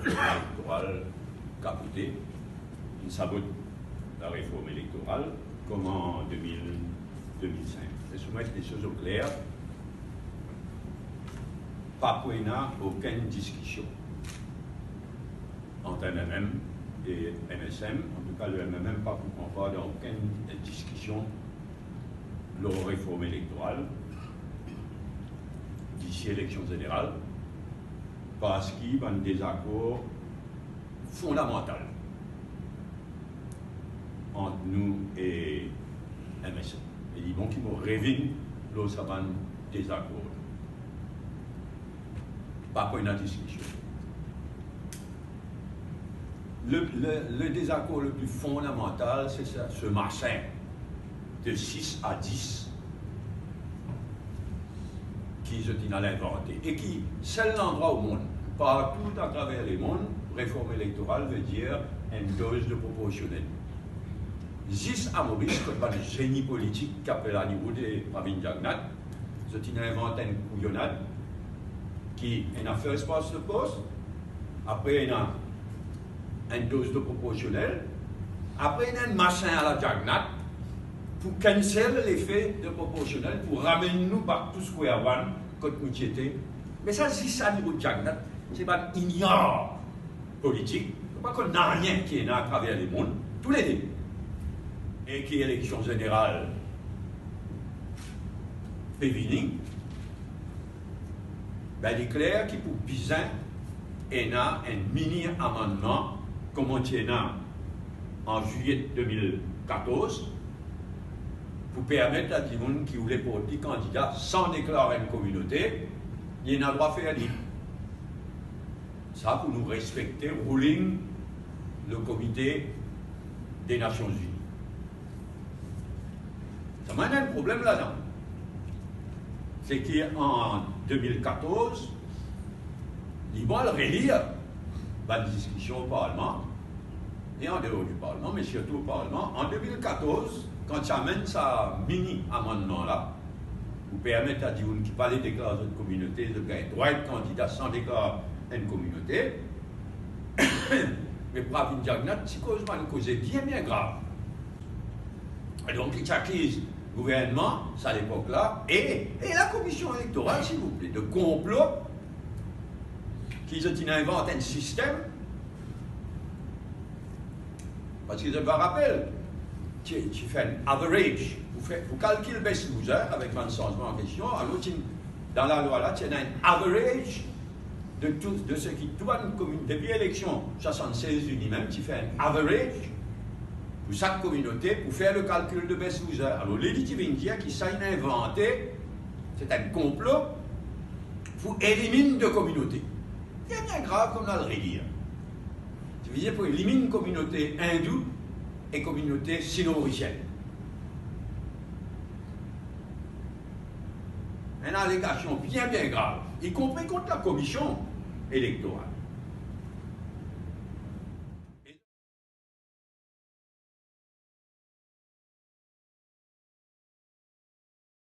réforme électorale capotée. Il sabote la réforme électorale comme en 2005. C'est soumettre les choses au clair. Pas pour aucune discussion entre MMM et MSM. En tout cas, le MMM pas pour qu'on parle d'aucune discussion de la réforme électorale d'ici élection générale, parce qu'il y a un désaccord fondamental entre nous et MSM. Et ils vont qu'ils vont rêver l'autre désaccord. Pas pour une discussion. Le désaccord le plus fondamental, c'est ce machin de 6 à 10 qu'ils ont inventé et qui, c'est l'endroit au monde, partout à travers le monde, réforme électorale veut dire une dose de proportionnel. 10 à Maurice, comme pas de génie politique qu'appelle à niveau des Pravin Jagnat, ils ont inventé une couillonnade qui est un first past the post, après il y a une dose de proportionnel, après il y a un machin à la Jagnat pour canceller l'effet de proportionnel, pour ramener nous par tout ce qu'on a avant, quand nous étions. Mais ça, si ça niveau de Jagnat, c'est pas ignore politique, c'est pas qu'on n'a rien qui est là à travers le monde, tous les deux. Et qui est élection générale féminine, ben, il est clair qu'il pour Bizin, il y a un mini-amendement, comme on tient en juillet 2014, pour permettre à des gens qui voulaient porter candidat sans déclarer une communauté, il y a un droit à faire libre. Ça, pour nous respecter, ruling le comité des Nations Unies. Ça m'a un problème là-dedans. C'est qu'en 2014, ils vont le relire dans la discussion au Parlement, et en dehors du Parlement, mais surtout au Parlement. En 2014, quand tu amènes ce mini-amendement-là, pour permettre à des gens qui parlaient de déclaration de communauté de gagner droit de candidat sans déclarer une communauté, mais Pravin Jagnat, c'est une cause bien grave. Et donc, il s'accuse le gouvernement, à l'époque-là, et la commission électorale, s'il vous plaît, de complot, qu'ils ont inventé un système, parce qu'ils ont un rappel, tu fais un average, vous calculez le best loser avec un changement en question, alors dans la loi là, tu as un average de ce qui doit une commune, depuis l'élection 76 unis même, tu fais un average pour chaque communauté pour faire le calcul de best loser. Alors, l'édit dire qui s'est inventé, c'est un complot pour éliminer deux communautés. C'est bien grave comme on a le redire. Tu veux dire pour éliminer une communauté hindoue et communauté sino-mauricienne. Une allégation bien grave, y compris contre la commission électorale.